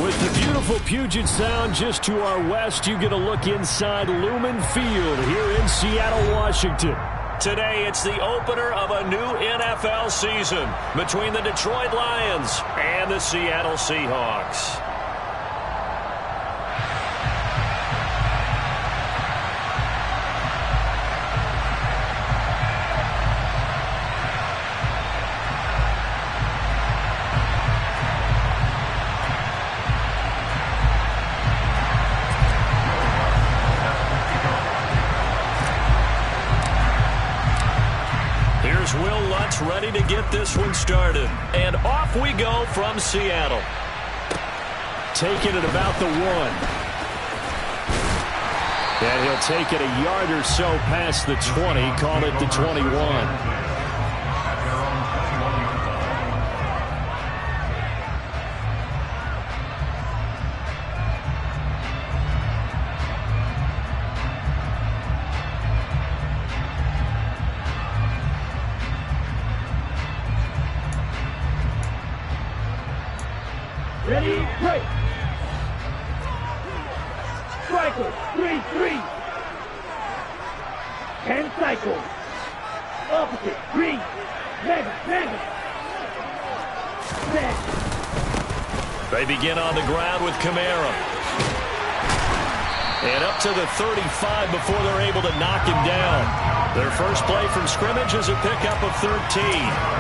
With the beautiful Puget Sound just to our west, you get a look inside Lumen Field here in Seattle, Washington. Today, it's the opener of a new NFL season between the Detroit Lions and the Seattle Seahawks. Will Lutz ready to get this one started. And off we go from Seattle. Taking it about the 1. And he'll take it a yard or so past the 20. Call it the 21. Ready, break. Cycle, 3-3. 10 cycles. Opposite, 3. Mega. Set. They begin on the ground with Kamara. And up to the 35 before they're able to knock him down. Their first play from scrimmage is a pickup of 13.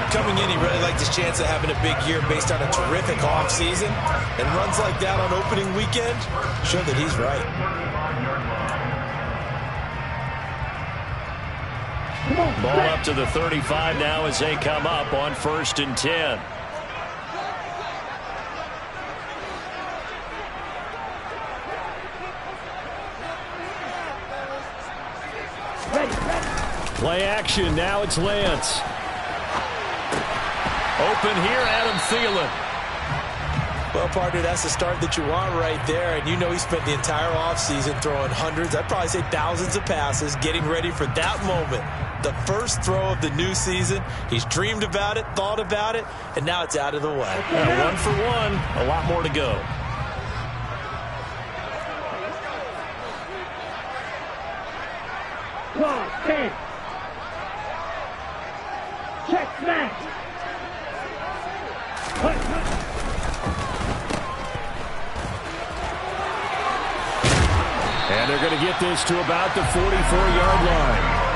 Coming in, he really liked his chance of having a big year based on a terrific offseason. And runs like that on opening weekend show that he's right. Ball up to the 35 now as they come up on 1st and 10. Play action. Now it's Lance. Open here, Adam Thielen. Well, partner, that's the start that you want right there. And you know he spent the entire offseason throwing hundreds, I'd probably say thousands of passes, getting ready for that moment. The first throw of the new season. He's dreamed about it, thought about it, and now it's out of the way. Yeah, 1 for 1. A lot more to go. Claw, 10. Check smash. And they're going to get this to about the 44-yard line.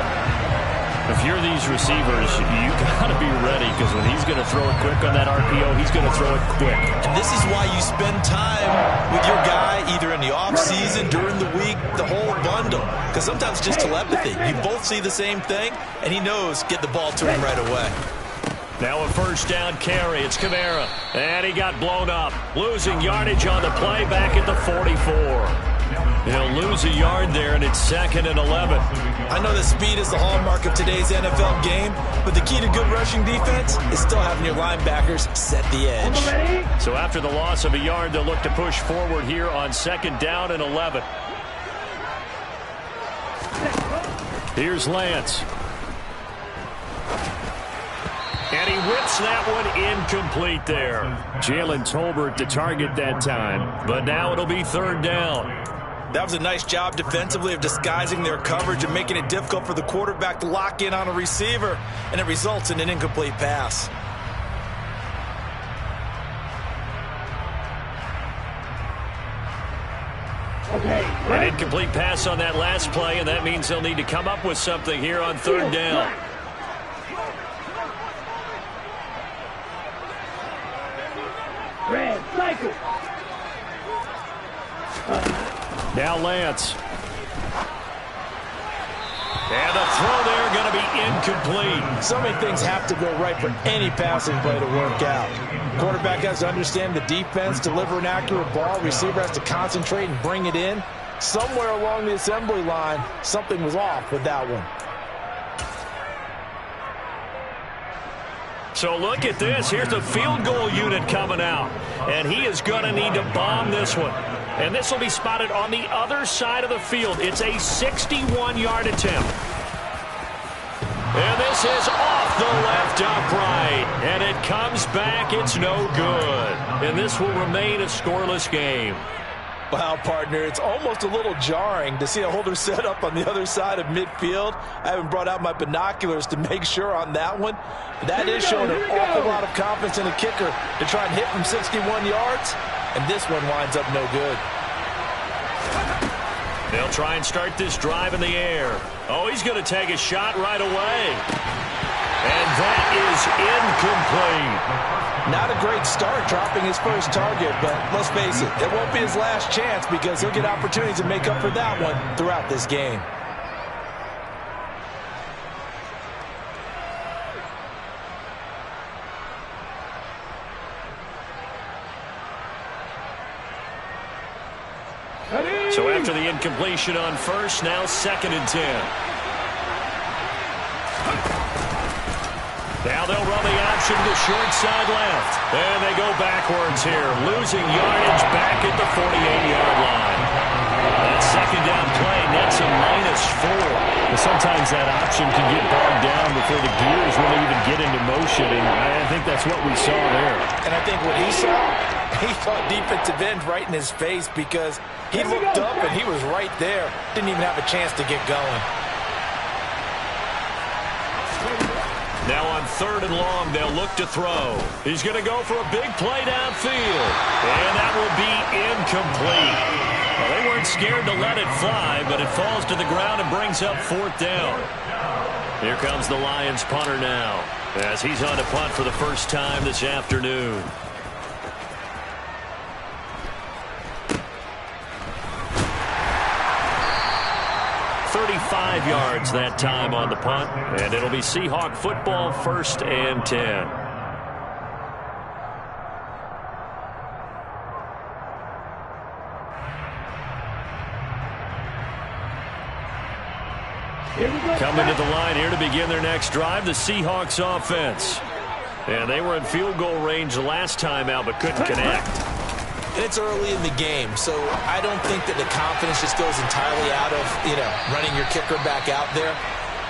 If you're these receivers, you got to be ready because when he's going to throw it quick on that RPO, he's going to throw it quick. And this is why you spend time with your guy either in the offseason, during the week, the whole bundle. Because sometimes just telepathy. You both see the same thing, and he knows get the ball to him right away. Now a first down carry. It's Kamara. And he got blown up. Losing yardage on the play back at the 44. He'll lose a yard there, and it's 2nd and 11. I know that speed is the hallmark of today's NFL game, but the key to good rushing defense is still having your linebackers set the edge. So after the loss of a yard, they'll look to push forward here on 2nd down and 11. Here's Lance. And he whips that one incomplete there. Jalen Tolbert to target that time. But now it'll be 3rd down. That was a nice job defensively of disguising their coverage and making it difficult for the quarterback to lock in on a receiver. And it results in an incomplete pass. An incomplete pass on that last play, and that means they'll need to come up with something here on 3rd down. Red cycle. Now Lance. And the throw there going to be incomplete. So many things have to go right for any passing play to work out. Quarterback has to understand the defense, deliver an accurate ball. Receiver has to concentrate and bring it in. Somewhere along the assembly line, something was off with that one. So look at this. Here's the field goal unit coming out. And he is going to need to bomb this one. And this will be spotted on the other side of the field. It's a 61-yard attempt. And this is off the left upright. And it comes back. It's no good. And this will remain a scoreless game. Wow, partner, it's almost a little jarring to see a holder set up on the other side of midfield. I haven't brought out my binoculars to make sure on that one. That is showing an awful lot of confidence in a kicker to try and hit from 61 yards. And this one winds up no good. They'll try and start this drive in the air. Oh, he's going to take a shot right away. And that is incomplete. Not a great start dropping his first target, but let's face it, it won't be his last chance because he'll get opportunities to make up for that one throughout this game. So after the incompletion on first, now 2nd and 10. Now they'll run the option to the short side left. And they go backwards here, losing yardage back at the 48-yard line. That 2nd down play nets a -4. But sometimes that option can get bogged down before the gears really even get into motion, and I think that's what we saw there. And I think what he saw defensive end right in his face because he looked up and he was right there. Didn't even have a chance to get going. Now on 3rd and long, they'll look to throw. He's going to go for a big play downfield. And that will be incomplete. Well, they weren't scared to let it fly, but it falls to the ground and brings up 4th down. Here comes the Lions punter now, as he's on to punt for the first time this afternoon. 35 yards that time on the punt, and it'll be Seahawk football, 1st and 10. Coming to the line here to begin their next drive, the Seahawks offense. And they were in field goal range the last time out, but couldn't connect. And it's early in the game, so I don't think that the confidence just goes entirely out of, running your kicker back out there.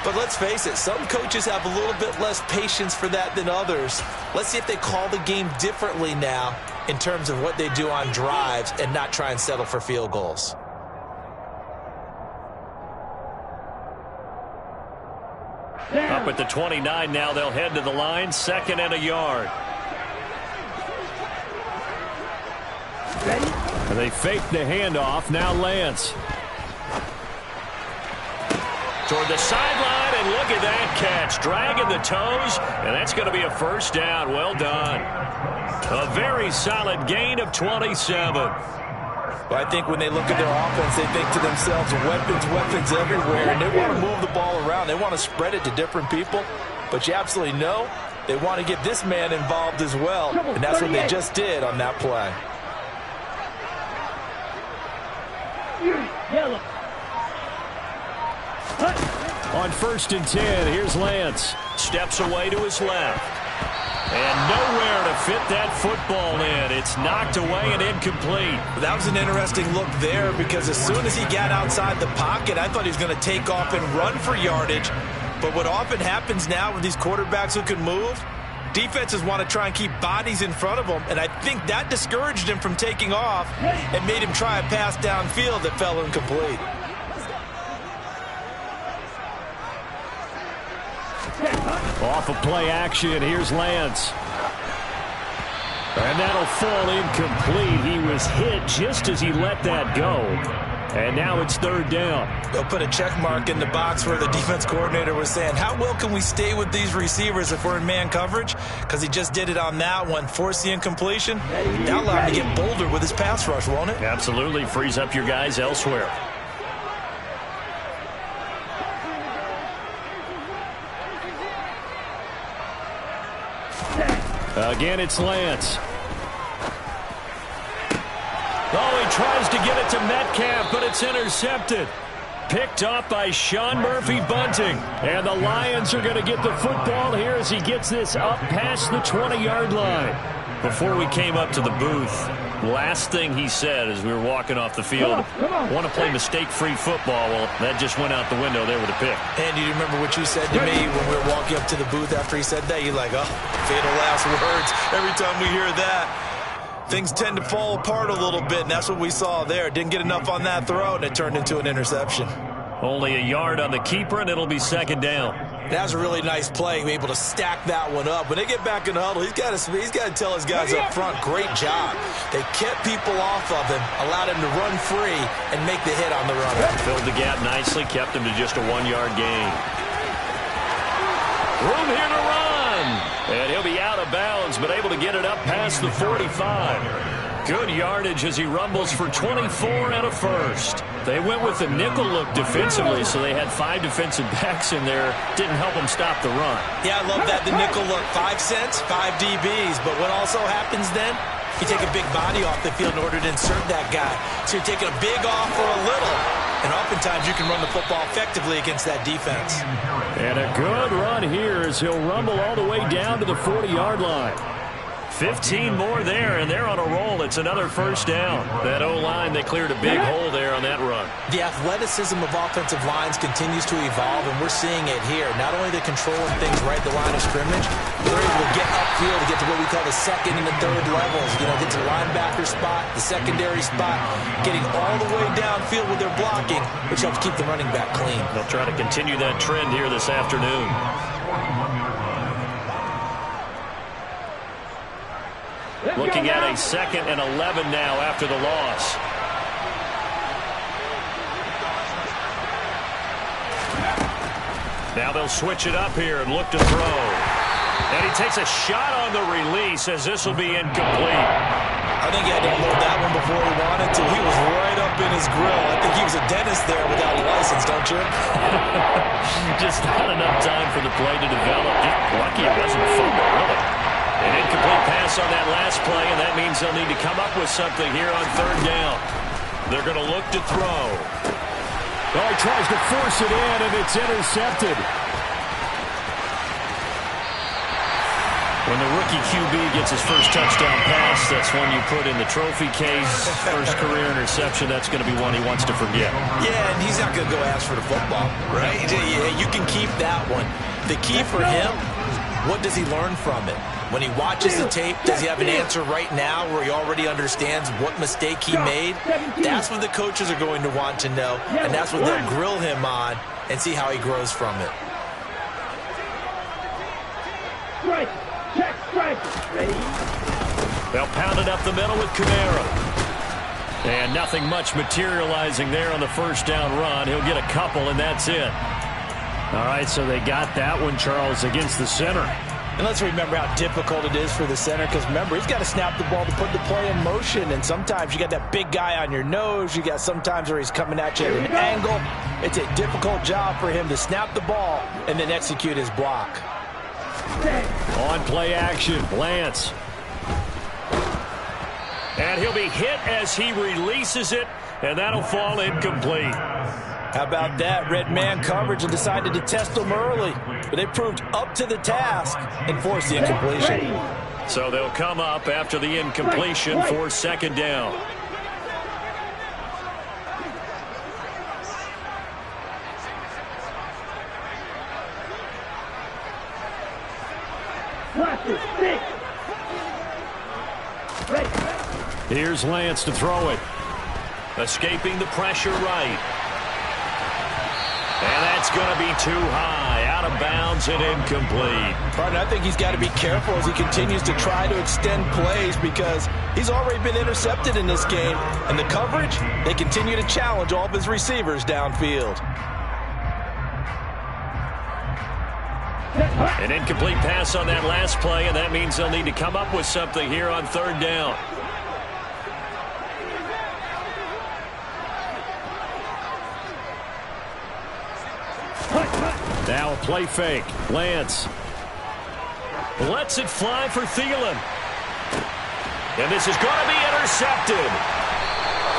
But let's face it, some coaches have a little bit less patience for that than others. Let's see if they call the game differently now in terms of what they do on drives and not try and settle for field goals. Up at the 29 now, they'll head to the line, 2nd and a yard. And they fake the handoff. Now Lance. Toward the sideline, and look at that catch. Dragging the toes, and that's going to be a 1st down. Well done. A very solid gain of 27. But I think when they look at their offense, they think to themselves, weapons everywhere, and they want to move the ball around. They want to spread it to different people. But you absolutely know they want to get this man involved as well, and that's what they just did on that play. Yellow. On 1st and 10, here's Lance. Steps away to his left. And nowhere to fit that football in. It's knocked away and incomplete. That was an interesting look there because as soon as he got outside the pocket, I thought he was going to take off and run for yardage. But what often happens now with these quarterbacks who can move, defenses want to try and keep bodies in front of them, and I think that discouraged him from taking off and made him try a pass downfield that fell incomplete. Off of play action, here's Lance. And that'll fall incomplete. He was hit just as he let that go. And now it's 3rd down. They'll put a check mark in the box where the defense coordinator was saying, how well can we stay with these receivers if we're in man coverage? Because he just did it on that one, forced the incompletion. That'll allow him to get bolder with his pass rush, won't it? Absolutely. Frees up your guys elsewhere. Again, it's Lance. Oh, he tries to get it to Metcalf, but it's intercepted. Picked off by Sean Murphy-Bunting. And the Lions are going to get the football here as he gets this up past the 20-yard line. Before we came up to the booth, last thing he said as we were walking off the field, want to play mistake-free football. Well, that just went out the window there with a pick. And you remember what you said to me when we were walking up to the booth after he said that? You're like, oh, fatal last words. Every time we hear that, things tend to fall apart a little bit, and that's what we saw there. Didn't get enough on that throw, and it turned into an interception. Only a yard on the keeper, and it'll be second down. That was a really nice play, able to stack that one up. When they get back in the huddle, he's got to tell his guys up front, great job. They kept people off of him, allowed him to run free, and make the hit on the runner. Filled the gap nicely, kept him to just a 1-yard gain. Room here to run. And he'll be out of bounds, but able to get it up past the 45. Good yardage as he rumbles for 24 and a first. They went with the nickel look defensively, so they had 5 defensive backs in there. Didn't help them stop the run. Yeah, I love that, the nickel look. 5 cents, 5 DBs. But what also happens then, you take a big body off the field in order to insert that guy. So you're taking a big off for a little. And oftentimes you can run the football effectively against that defense. And a good run here as he'll rumble all the way down to the 40-yard line. 15 more there, and they're on a roll. It's another first down. That O-line, they cleared a big hole there on that run. The athleticism of offensive lines continues to evolve, and we're seeing it here. Not only are they controlling things right at the line of scrimmage, but they're able to get upfield to get to what we call the second and the third levels. You know, get to the linebacker spot, the secondary spot, getting all the way downfield with their blocking, which helps keep the running back clean. They'll try to continue that trend here this afternoon. Looking at a 2nd and 11 now after the loss. Now they'll switch it up here and look to throw. And he takes a shot on the release as this will be incomplete. I think he had to unload that one before he wanted to. He was right up in his grill. I think he was a dentist there without a license, don't you? Just not enough time for the play to develop. Just lucky it wasn't a fumble, really. An incomplete pass on that last play, and that means they'll need to come up with something here on 3rd down. They're going to look to throw. Oh, he tries to force it in, and it's intercepted. When the rookie QB gets his first touchdown pass, that's one you put in the trophy case. First career interception, that's going to be one he wants to forget. Yeah, and he's not going to go ask for the football, right? You can keep that one. The key for him, what does he learn from it? When he watches the tape, does he have an answer right now where he already understands what mistake he made? That's what the coaches are going to want to know, and that's what they'll grill him on and see how he grows from it. Strike. Check. Strike. Ready? They'll pound it up the middle with Kamara. And nothing much materializing there on the first down run. He'll get a couple, and that's it. All right, so they got that one, Charles, against the center. And let's remember how difficult it is for the center, because remember, he's got to snap the ball to put the play in motion, and sometimes you got that big guy on your nose. You got sometimes where he's coming at you at an angle. It's a difficult job for him to snap the ball and then execute his block. On play action, Lance. And he'll be hit as he releases it, and that'll fall incomplete. How about that? Red man coverage and decided to test them early. But they proved up to the task and forced the incompletion. So they'll come up after the incompletion for 2nd down. Here's Lance to throw it. Escaping the pressure right. And that's going to be too high. Out of bounds and incomplete. Partner, I think he's got to be careful as he continues to try to extend plays because he's already been intercepted in this game. And the coverage, they continue to challenge all of his receivers downfield. An incomplete pass on that last play, and that means they'll need to come up with something here on 3rd down. Now a play fake. Lance lets it fly for Thielen. And this is going to be intercepted.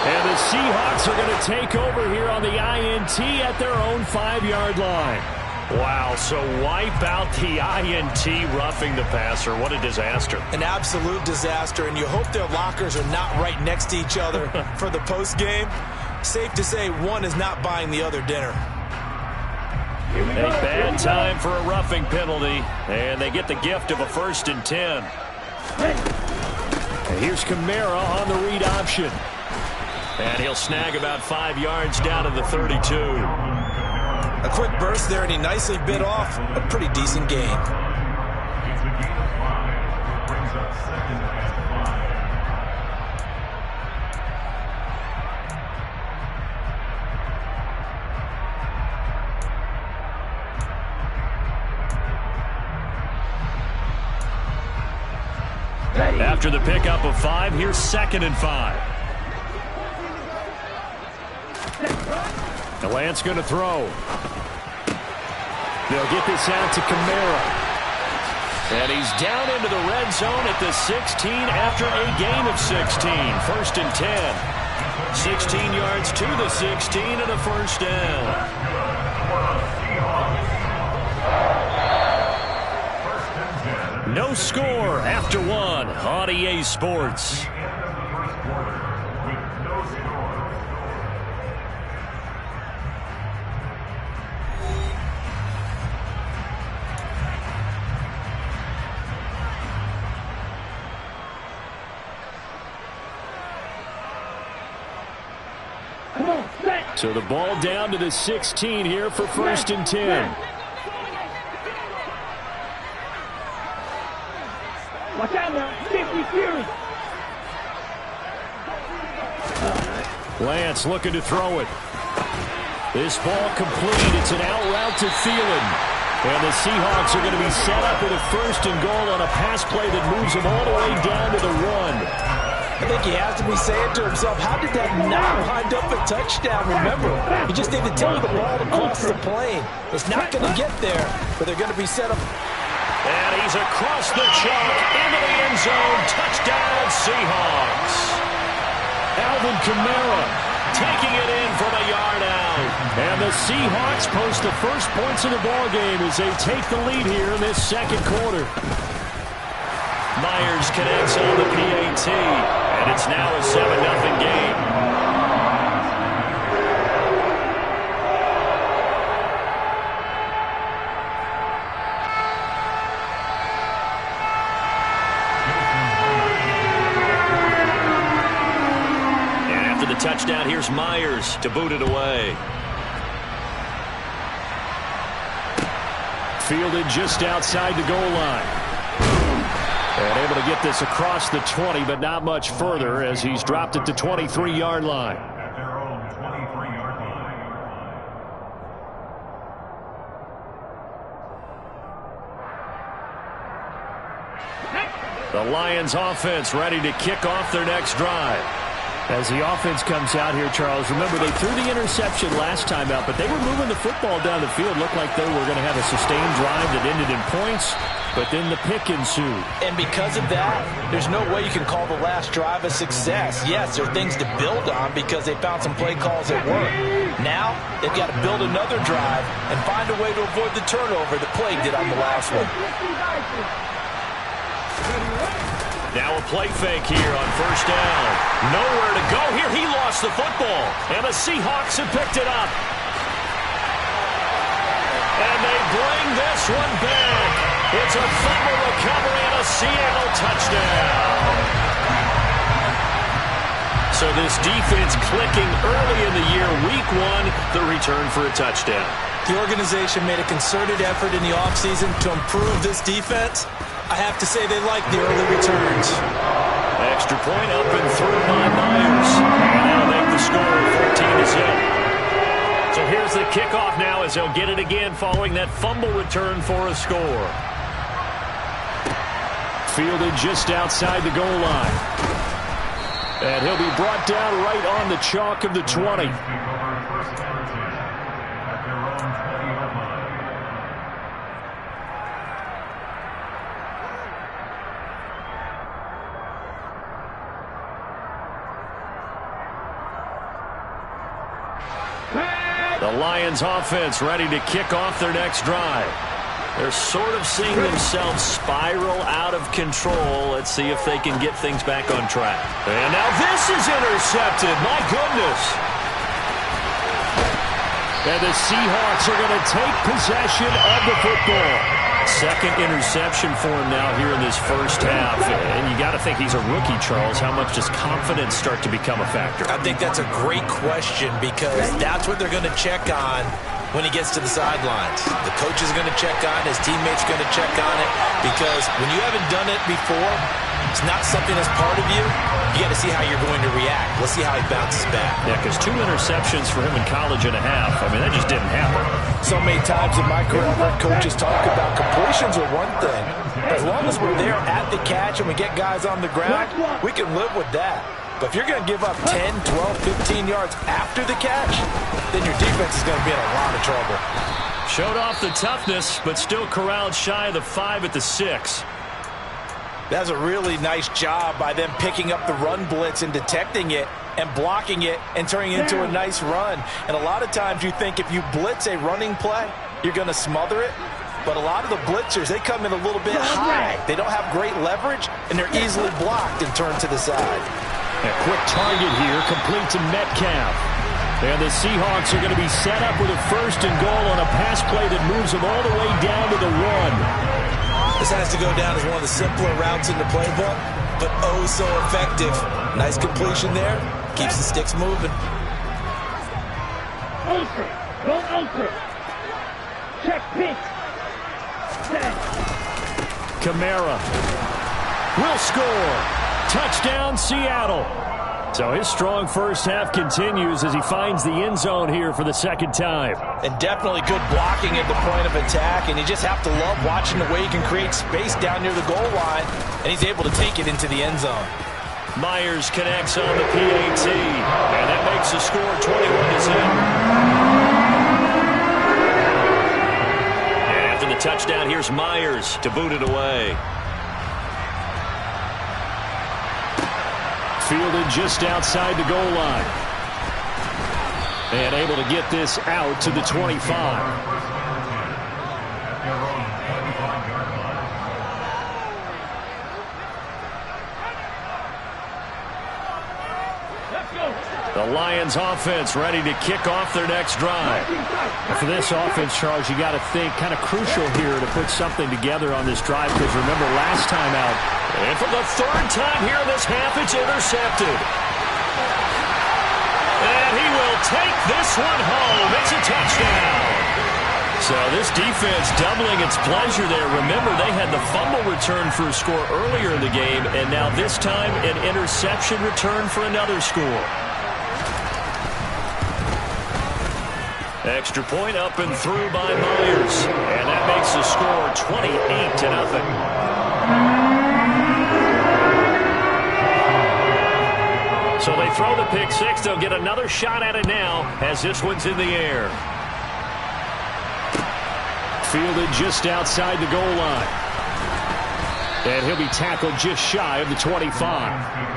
And the Seahawks are going to take over here on the INT at their own 5-yard line. Wow, so wipe out the INT roughing the passer. What a disaster. An absolute disaster, and you hope their lockers are not right next to each other for the postgame. Safe to say one is not buying the other dinner. A bad time for a roughing penalty, and they get the gift of a 1st and 10. And here's Kamara on the read option. And he'll snag about 5 yards down to the 32. A quick burst there, and he nicely bit off a pretty decent gain. After the pickup of 5, here's 2nd and 5. The Lance going to throw. They'll get this out to Kamara. And he's down into the red zone at the 16 after a gain of 16. 1st and 10. 16 yards to the 16 and a 1st down. No score after 1 on EA Sports. So the ball down to the 16 here for 1st and 10. Watch out now. 50 Fury. Lance looking to throw it. This ball complete. It's an out route to Thielen. And the Seahawks are going to be set up with a 1st and goal on a pass play that moves them all the way down to the 1. I think he has to be saying to himself, how did that not wind up a touchdown? Remember, he just need to take the ball across the plane. It's not going to get there, but they're going to be set up. And he's across the chalk into the end zone. Touchdown, Seahawks. Alvin Kamara taking it in from a yard out. And the Seahawks post the first points of the ballgame as they take the lead here in this 2nd quarter. Myers connects on the PAT, and it's now a 7-0 game. And after the touchdown, here's Myers to boot it away. Fielded just outside the goal line. And able to get this across the 20, but not much further as he's dropped it to 23-yard line. The Lions offense ready to kick off their next drive. As the offense comes out here, Charles, remember they threw the interception last time out, but they were moving the football down the field. Looked like they were going to have a sustained drive that ended in points. But then the pick ensued. And because of that, there's no way you can call the last drive a success. Yes, there are things to build on because they found some play calls that work. Now, they've got to build another drive and find a way to avoid the turnover that Plague did on the last one. Now a play fake here on 1st down. Nowhere to go here. He lost the football. And the Seahawks have picked it up. And they bring this one back. It's a fumble recovery and a Seattle touchdown. So this defense clicking early in the year. Week 1, the return for a touchdown. The organization made a concerted effort in the offseason to improve this defense. I have to say they like the early returns. Extra point up and through by Myers. And that'll make the score 14-0. So here's the kickoff now as they'll get it again following that fumble return for a score. Fielded just outside the goal line. And he'll be brought down right on the chalk of the 20. The The Lions offense ready to kick off their next drive. They're sort of seeing themselves spiral out of control. Let's see if they can get things back on track. And now this is intercepted. My goodness. And the Seahawks are going to take possession of the football. Second interception for him now here in this first half. And you got to think he's a rookie, Charles. How much does confidence start to become a factor? I think that's a great question because that's what they're going to check on when he gets to the sidelines. The coach is going to check on it. His teammates are going to check on it because when you haven't done it before, it's not something that's part of you. You got to see how you're going to react. Let's see how he bounces back. Yeah, because 2 interceptions for him in college and a half. I mean, that just didn't happen. So many times in my career, I've heard coaches talk about completions are one thing. As long as we're there at the catch and we get guys on the ground, we can live with that. But if you're going to give up 10, 12, 15 yards after the catch, then your defense is going to be in a lot of trouble. Showed off the toughness, but still corralled shy of the 5 at the 6. That's a really nice job by them picking up the run blitz and detecting it and blocking it and turning it into a nice run. And a lot of times you think if you blitz a running play, you're going to smother it. But a lot of the blitzers, they come in a little bit high. They don't have great leverage, and they're easily blocked and turned to the side. A quick target here, complete to Metcalf. And the Seahawks are going to be set up with a 1st and goal on a pass play that moves them all the way down to the 1. This has to go down as one of the simpler routes in the playbook, but oh so effective. Nice completion there. Keeps the sticks moving. Ultra. Go ultra. Check pitch. Kamara will score. Touchdown, Seattle. So his strong first half continues as he finds the end zone here for the second time. And definitely good blocking at the point of attack, and you just have to love watching the way he can create space down near the goal line, and he's able to take it into the end zone. Myers connects on the PAT, and that makes the score 21-0. And after the touchdown, here's Myers to boot it away. Fielded just outside the goal line. And able to get this out to the 25. The Lions offense ready to kick off their next drive. And for this offense, Charles, you got to think kind of crucial here to put something together on this drive because remember last time out, and for the 3rd time here in this half, it's intercepted. And he will take this one home. It's a touchdown. So this defense doubling its pleasure there. Remember, they had the fumble return for a score earlier in the game, and now this time an interception return for another score. Extra point up and through by Myers. And that makes the score 28-0. So they throw the pick 6. They'll get another shot at it now as this one's in the air. Fielded just outside the goal line. And he'll be tackled just shy of the 25.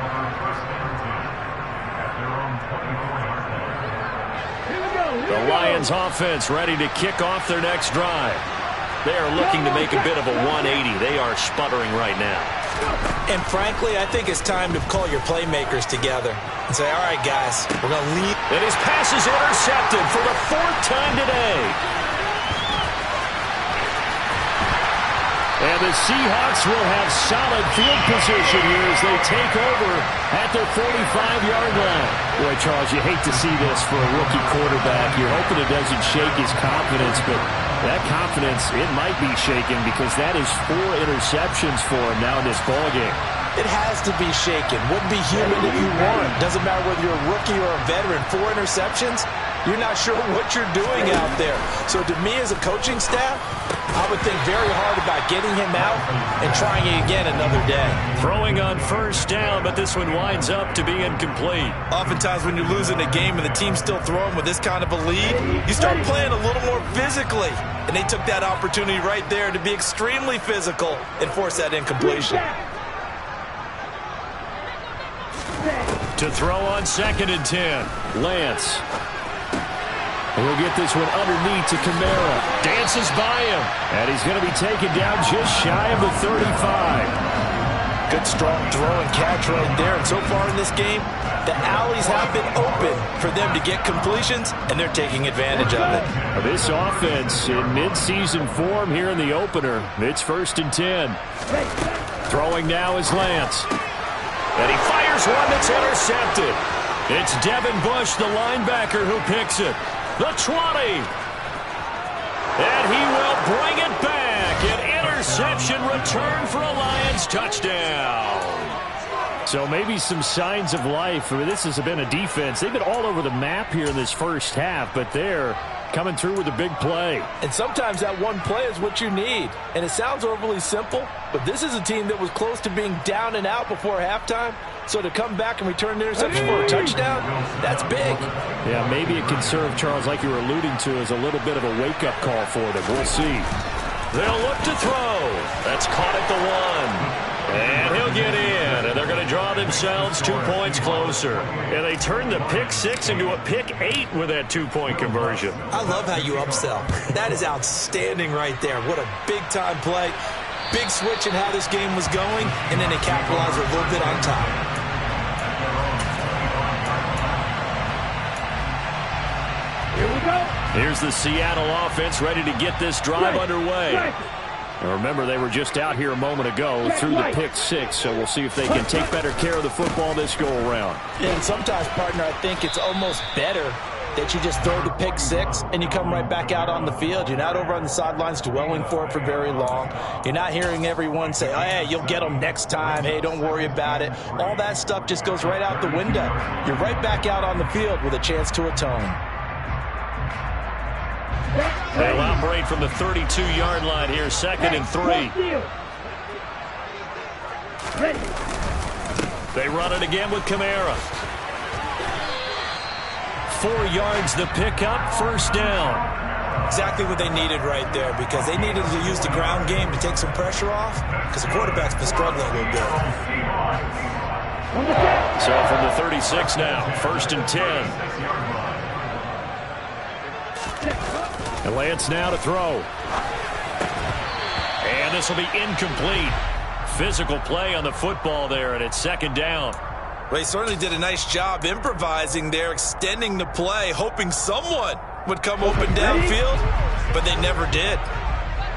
The Lions offense ready to kick off their next drive. They are looking to make a bit of a 180. They are sputtering right now. And frankly, I think it's time to call your playmakers together and say, all right, guys, we're going to lead. And his pass is intercepted for the 4th time today. And the Seahawks will have solid field position here as they take over at their 45-yard line. Boy, Charles, you hate to see this for a rookie quarterback. You're hoping it doesn't shake his confidence, but that confidence, it might be shaken because that is 4 interceptions for him now in this ballgame. It has to be shaken. Wouldn't be human if you weren't. Doesn't matter whether you're a rookie or a veteran. 4 interceptions, you're not sure what you're doing out there. So to me as a coaching staff, I would think very hard about getting him out and trying it again another day. Throwing on 1st down, but this one winds up to be incomplete. Oftentimes when you're losing a game and the team's still throwing with this kind of a lead, you start playing a little more physically. And they took that opportunity right there to be extremely physical and force that incompletion. To throw on 2nd and 10, Lance. He'll get this one underneath to Kamara. Dances by him. And he's going to be taken down just shy of the 35. Good strong throw and catch right there. And so far in this game, the alleys have been open for them to get completions, and they're taking advantage of it. This offense in midseason form here in the opener. It's 1st and 10. Throwing now is Lance. And he fires one that's intercepted. It's Devin Bush, the linebacker, who picks it. The 20. And he will bring it back. An interception return for a Lions touchdown. So maybe some signs of life. I mean, this has been a defense. They've been all over the map here in this first half, but they're coming through with a big play. And sometimes that one play is what you need. And it sounds overly simple, but this is a team that was close to being down and out before halftime. So to come back and return the interception for a touchdown, that's big. Yeah, maybe it can serve, Charles, like you were alluding to, as a little bit of a wake-up call for them. We'll see. They'll look to throw. That's caught at the 1. And he'll get in, and they're going to draw themselves 2 points closer. And they turned the pick 6 into a pick 8 with that 2-point conversion. I love how you upsell. That is outstanding right there. What a big-time play. Big switch in how this game was going, and then they capitalized a little bit on top. Here we go. Here's the Seattle offense ready to get this drive underway. And remember, they were just out here a moment ago through the pick 6, so we'll see if they can take better care of the football this go-around. And sometimes, partner, I think it's almost better that you just throw the pick 6 and you come right back out on the field. You're not over on the sidelines dwelling for it for very long. You're not hearing everyone say, oh, hey, you'll get them next time. Hey, don't worry about it. All that stuff just goes right out the window. You're right back out on the field with a chance to atone. They'll operate from the 32-yard line here, 2nd and 3. They run it again with Kamara. 4 yards the pickup, 1st down. Exactly what they needed right there, because they needed to use the ground game to take some pressure off, because the quarterback's been struggling a little bit. So from the 36 now, 1st and 10. And Lance now to throw. And this will be incomplete. Physical play on the football there, and it's 2nd down. Well, he certainly did a nice job improvising there, extending the play, hoping someone would come open downfield, but they never did.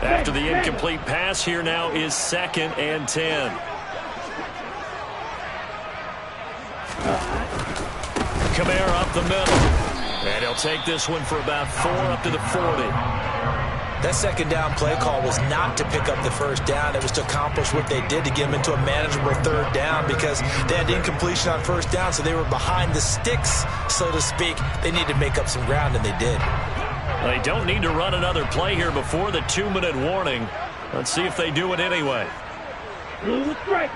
After the incomplete pass, here now is 2nd and 10. Kamara up the middle. And he'll take this one for about 4 up to the 40. That 2nd down play call was not to pick up the 1st down. It was to accomplish what they did to get them into a manageable 3rd down, because they had incompletion on 1st down, so they were behind the sticks, so to speak. They needed to make up some ground, and they did. They don't need to run another play here before the 2-minute warning. Let's see if they do it anyway. Blue striker.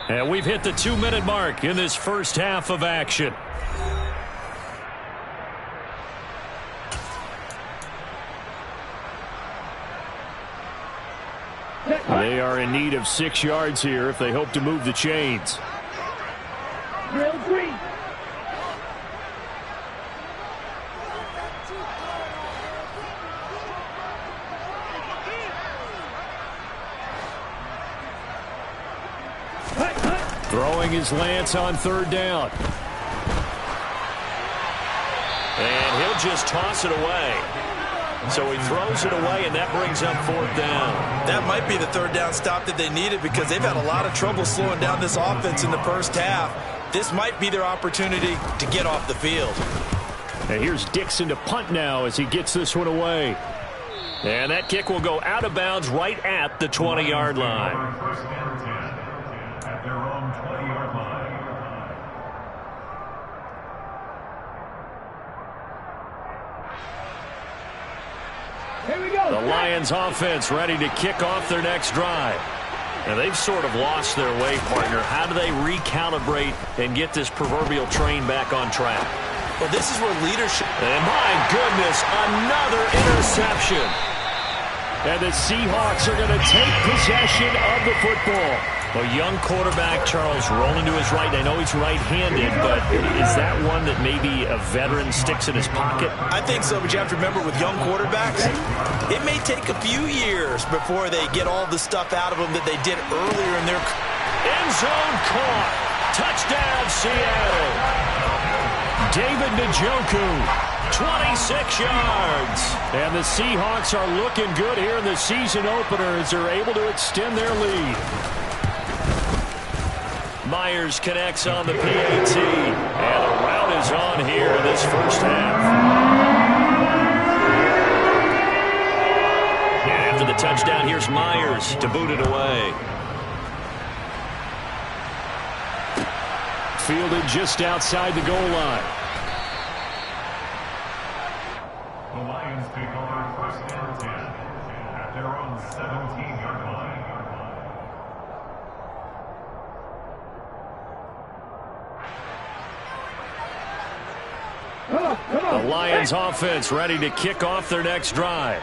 And we've hit the 2-minute mark in this first half of action. They are in need of 6 yards here if they hope to move the chains. Real green. Throwing is Lance on 3rd down. And he'll just toss it away. So he throws it away, and that brings up 4th down. That might be the 3rd down stop that they needed, because they've had a lot of trouble slowing down this offense in the first half. This might be their opportunity to get off the field. And here's Dixon to punt now as he gets this one away. And that kick will go out of bounds right at the 20-yard line. The Lions offense ready to kick off their next drive. And they've sort of lost their way, partner. How do they recalibrate and get this proverbial train back on track? Well, this is where leadership... And my goodness, another interception. And the Seahawks are going to take possession of the football. A young quarterback, Charles, rolling to his right. I know he's right-handed, but is that one that maybe a veteran sticks in his pocket? I think so, but you have to remember with young quarterbacks, it may take a few years before they get all the stuff out of them that they did earlier in their end zone caught. Touchdown, Seattle. David Njoku, 26 yards. And the Seahawks are looking good here in the season opener as they're able to extend their lead. Myers connects on the PAT. And the route is on here in this first half. And after the touchdown, here's Myers to boot it away. Fielded just outside the goal line. The Lions take over first and 10 at their own 17-yard line. The Lions offense ready to kick off their next drive.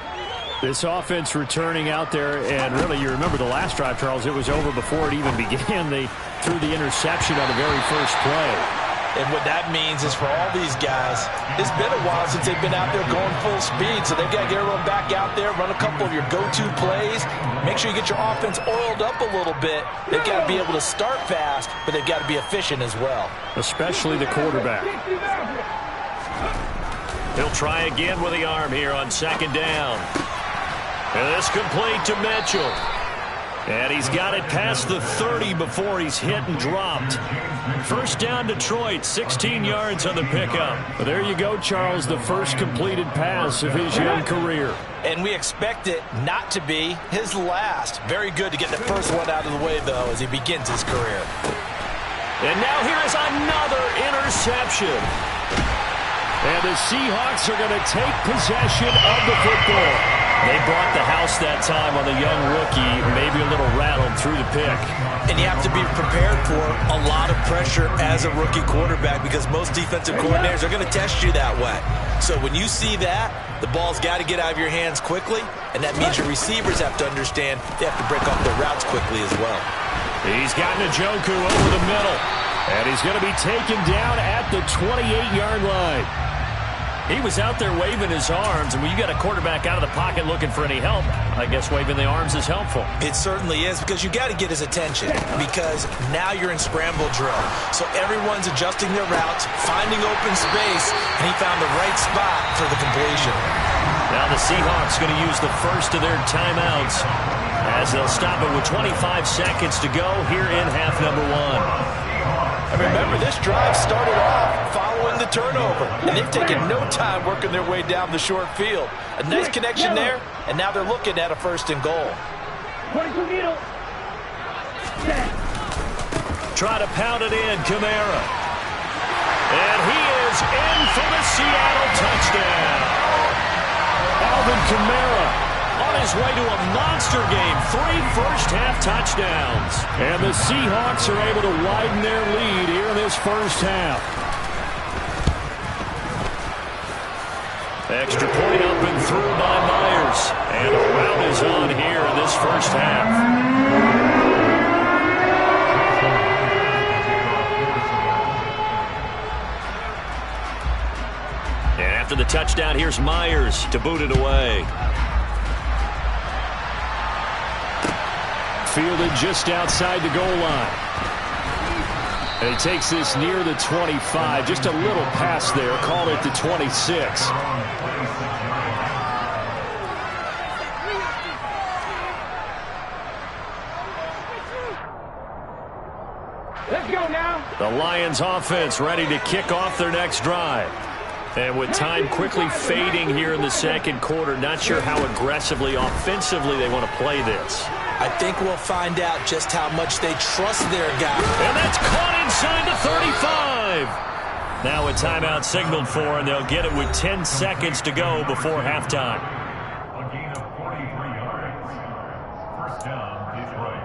This offense returning out there, and really, you remember the last drive, Charles, it was over before it even began. They threw the interception on the very first play. And what that means is for all these guys, it's been a while since they've been out there going full speed, so they've got to get everyone back out there, run a couple of your go-to plays, make sure you get your offense oiled up a little bit. They've got to be able to start fast, but they've got to be efficient as well. Especially the quarterback. He'll try again with the arm here on second down. And this complete to Mitchell. And he's got it past the 30 before he's hit and dropped. First down Detroit, 16 yards on the pickup. Well, there you go, Charles, the first completed pass of his young career. And we expect it not to be his last. Very good to get the first one out of the way, though, as he begins his career. And now here is another interception. And the Seahawks are going to take possession of the football. They brought the house that time on the young rookie, maybe a little rattled through the pick. And you have to be prepared for a lot of pressure as a rookie quarterback because most defensive coordinators are going to test you that way. So when you see that, the ball's got to get out of your hands quickly, and that means your receivers have to understand they have to break off their routes quickly as well. He's got Njoku over the middle, and he's going to be taken down at the 28-yard line. He was out there waving his arms, and when you got a quarterback out of the pocket looking for any help, I guess waving the arms is helpful. It certainly is, because you got to get his attention, because now you're in scramble drill. So everyone's adjusting their routes, finding open space, and he found the right spot for the completion. Now the Seahawks going to use the first of their timeouts as they'll stop it with 25 seconds to go here in half number one. And remember, this drive started off following the turnover, and they've taken no time working their way down the short field. A nice connection there, and now they're looking at a first and goal. 22 needle. Try to pound it in, Kamara. And he is in for the Seattle touchdown. Alvin Kamara on his way to a monster game. 3 first-half touchdowns. And the Seahawks are able to widen their lead here in this first half. Extra point up and through by Myers. And a rout is on here in this first half. And after the touchdown, here's Myers to boot it away. Fielded just outside the goal line. And he takes this near the 25. Just a little pass there. Call it the 26. Let's go now. The Lions offense ready to kick off their next drive. And with time quickly fading here in the second quarter, not sure how aggressively, offensively they want to play this. I think we'll find out just how much they trust their guy. And that's caught inside the 35. Now a timeout signaled for, and they'll get it with 10 seconds to go before halftime. A gain of 43 yards. First down, Detroit.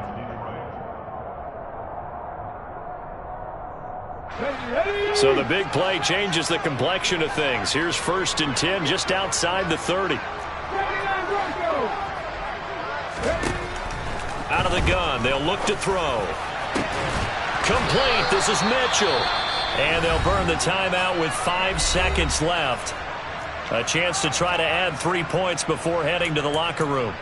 So the big play changes the complexion of things. Here's 1st and 10 just outside the 30. Out of the gun, they'll look to throw. Complete. This is Mitchell. And they'll burn the timeout with 5 seconds left. A chance to try to add 3 points before heading to the locker room.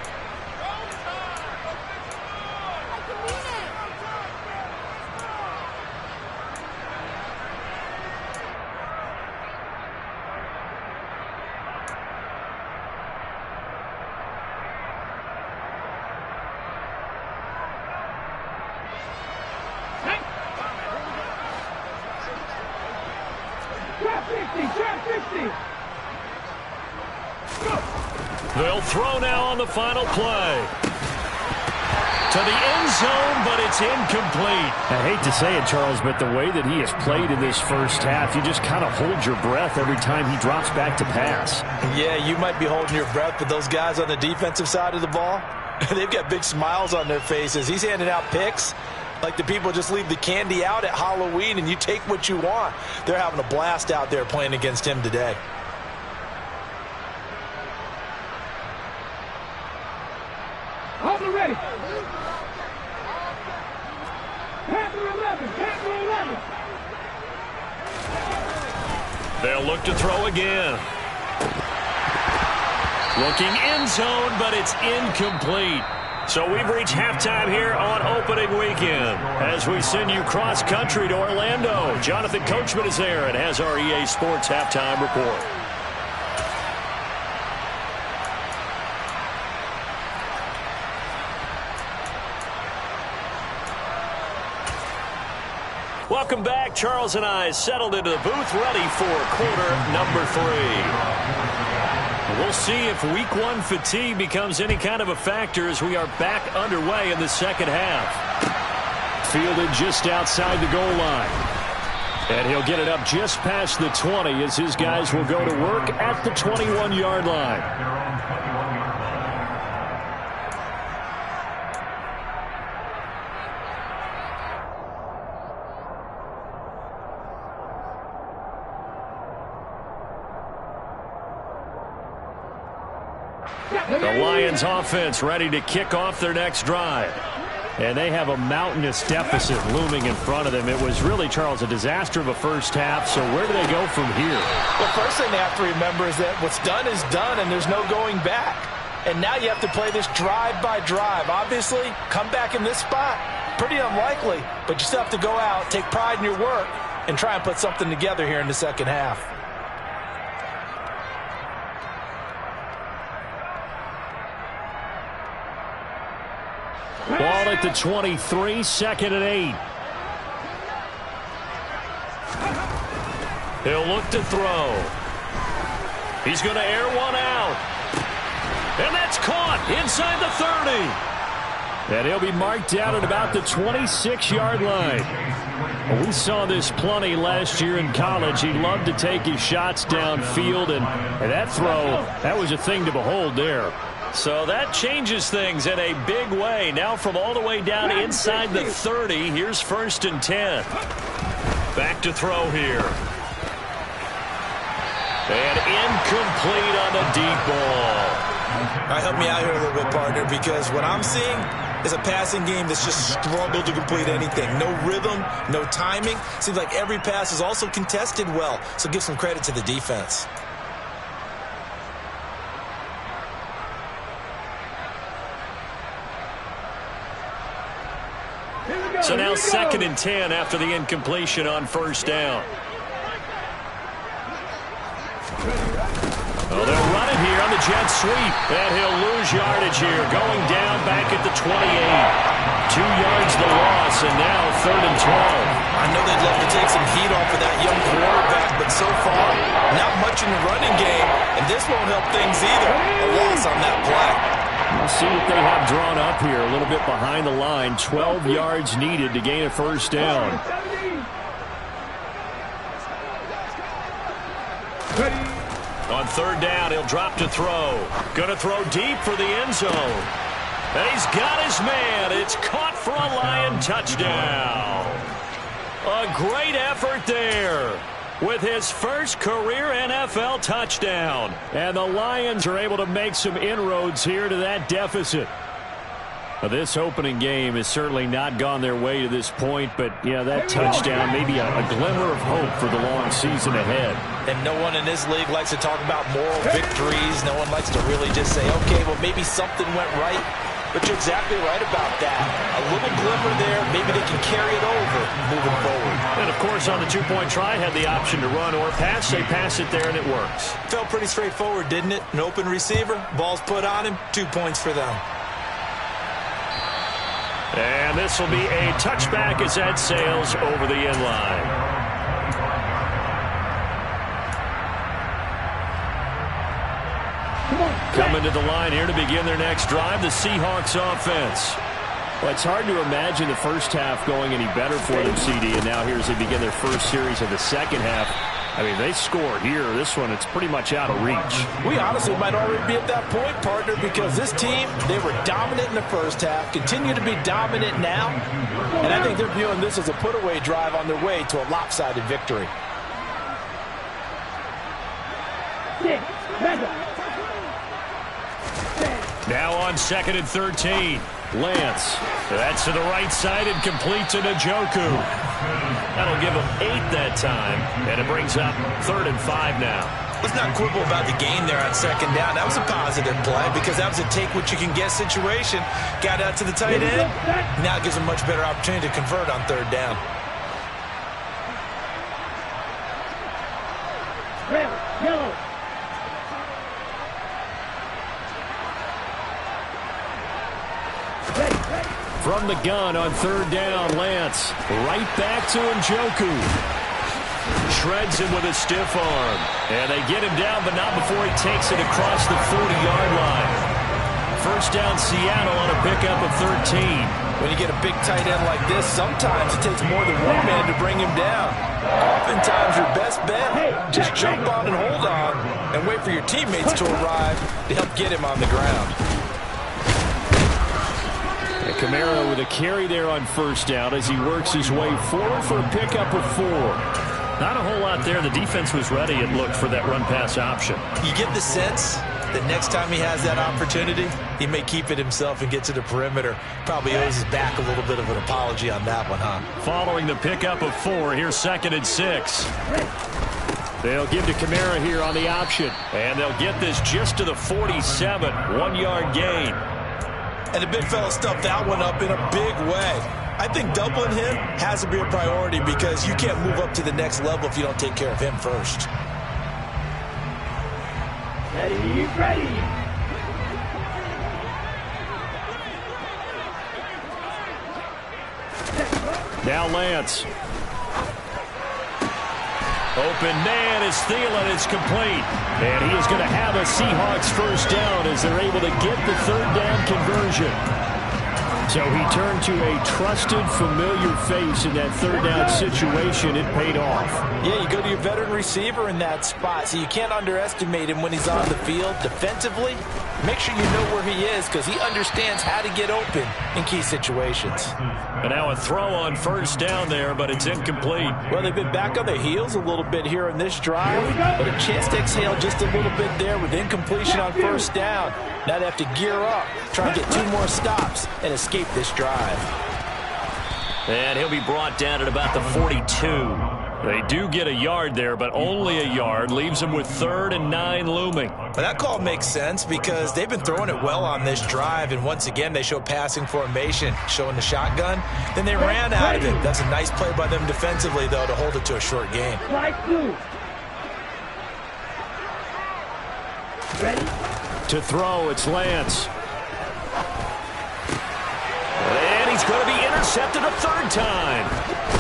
They'll throw now on the final play. To the end zone, but it's incomplete. I hate to say it, Charles, but the way that he has played in this first half, you just kind of hold your breath every time he drops back to pass. Yeah, you might be holding your breath, but those guys on the defensive side of the ball, they've got big smiles on their faces. He's handing out picks like the people just leave the candy out at Halloween and you take what you want. They're having a blast out there playing against him today. Hold it ready. Panther 11. Panther 11. They'll look to throw again. Looking end zone, but it's incomplete. So we've reached halftime here on opening weekend. As we send you cross-country to Orlando, Jonathan Coachman is there and has our EA Sports halftime report. Welcome back. Charles and I settled into the booth, ready for quarter number 3. We'll see if week 1 fatigue becomes any kind of a factor as we are back underway in the second half. Fielded just outside the goal line. And he'll get it up just past the 20 as his guys will go to work at the 21-yard line. The Lions offense ready to kick off their next drive. And they have a mountainous deficit looming in front of them. It was really, Charles, a disaster of a first half. So where do they go from here? The first thing they have to remember is that what's done is done and there's no going back. And now you have to play this drive by drive. Obviously, come back in this spot, pretty unlikely. But you still have to go out, take pride in your work, and try and put something together here in the second half. Ball at the 23, second and 8. He'll look to throw. He's going to air one out. And that's caught inside the 30. And he'll be marked down at about the 26-yard line. Well, we saw this plenty last year in college. He loved to take his shots downfield, and that throw, that was a thing to behold there. So that changes things in a big way. Now from all the way down inside the 30, here's 1st and 10. Back to throw here. And incomplete on the deep ball. All right, help me out here a little bit, partner, because what I'm seeing is a passing game that's just struggled to complete anything. No rhythm, no timing. Seems like every pass is also contested well, so give some credit to the defense. So now 2nd and 10 after the incompletion on 1st down. Oh, they'll run it here on the jet sweep. And he'll lose yardage here, going down back at the 28. 2 yards the loss, and now 3rd and 12. I know they'd love to take some heat off of that young quarterback, but so far, not much in the running game, and this won't help things either. A loss on that play. We'll see what they have drawn up here. A little bit behind the line. 12 yards needed to gain a 1st down. On 3rd down, he'll drop to throw. Going to throw deep for the end zone. And he's got his man. It's caught for a Lion touchdown. A great effort there with his first career NFL touchdown. And the Lions are able to make some inroads here to that deficit. Well, this opening game has certainly not gone their way to this point, but, yeah, that touchdown, maybe a glimmer of hope for the long season ahead. And no one in this league likes to talk about moral victories. No one likes to really just say, okay, well, maybe something went right. But you're exactly right about that. A little glimmer there, maybe they can carry it over moving forward. And, of course, on the two-point try, had the option to run or pass. They pass it there, and it works. Felt pretty straightforward, didn't it? An open receiver, ball's put on him, 2 points for them. And this will be a touchback as that sails over the end line. Coming to the line here to begin their next drive, the Seahawks offense. Well, it's hard to imagine the first half going any better for them, CD, and now here as they begin their first series of the second half. I mean, they score here. This one, it's pretty much out of reach. We honestly might already be at that point, partner, because this team, they were dominant in the first half, continue to be dominant now, and I think they're viewing this as a put-away drive on their way to a lopsided victory. Now on 2nd and 13. Lance. That's to the right side and complete to Njoku. That'll give him 8 that time, and it brings up 3rd and 5 now. Let's not quibble about the gain there on 2nd down. That was a positive play because that was a take-what-you-can-get situation. Got out to the tight end. Now it gives them a much better opportunity to convert on 3rd down. Red, yellow. From the gun on 3rd down, Lance. Right back to Njoku. Shreds him with a stiff arm. And they get him down, but not before he takes it across the 40-yard line. First down, Seattle on a pickup of 13. When you get a big tight end like this, sometimes it takes more than one man to bring him down. Oftentimes, your best bet, just jump on and hold on and wait for your teammates to arrive to help get him on the ground. And Kamara with a carry there on 1st down as he works his way forward for a pickup of 4. Not a whole lot there. The defense was ready and looked for that run-pass option. You get the sense that next time he has that opportunity, he may keep it himself and get to the perimeter. Probably owes his back a little bit of an apology on that one, huh? Following the pickup of 4, here's 2nd and 6. They'll give to Kamara here on the option. And they'll get this just to the 47, 1-yard gain. And the big fella stuffed that one up in a big way. I think doubling him has to be a priority because you can't move up to the next level if you don't take care of him first. Ready, ready. Now Lance. Open man is Thielen. It's complete. And he is going to have a Seahawks first down as they're able to get the 3rd down conversion. So he turned to a trusted, familiar face in that 3rd down situation. It paid off. Yeah, you go to your veteran receiver in that spot, so you can't underestimate him when he's on the field. Defensively, make sure you know where he is because he understands how to get open in key situations. And now a throw on 1st down there, but it's incomplete. Well, they've been back on their heels a little bit here in this drive, but a chance to exhale just a little bit there with incompletion on 1st down. Now they have to gear up, try and get 2 more stops and escape this drive. And he'll be brought down at about the 42. They do get a yard there, but only a yard. Leaves them with 3rd and 9 looming. Well, that call makes sense because they've been throwing it well on this drive, and once again they show passing formation, showing the shotgun. Then they ran out of it. That's a nice play by them defensively, though, to hold it to a short gain. Strike 2. Ready? To throw, it's Lance. And he's going to be intercepted a 3rd time.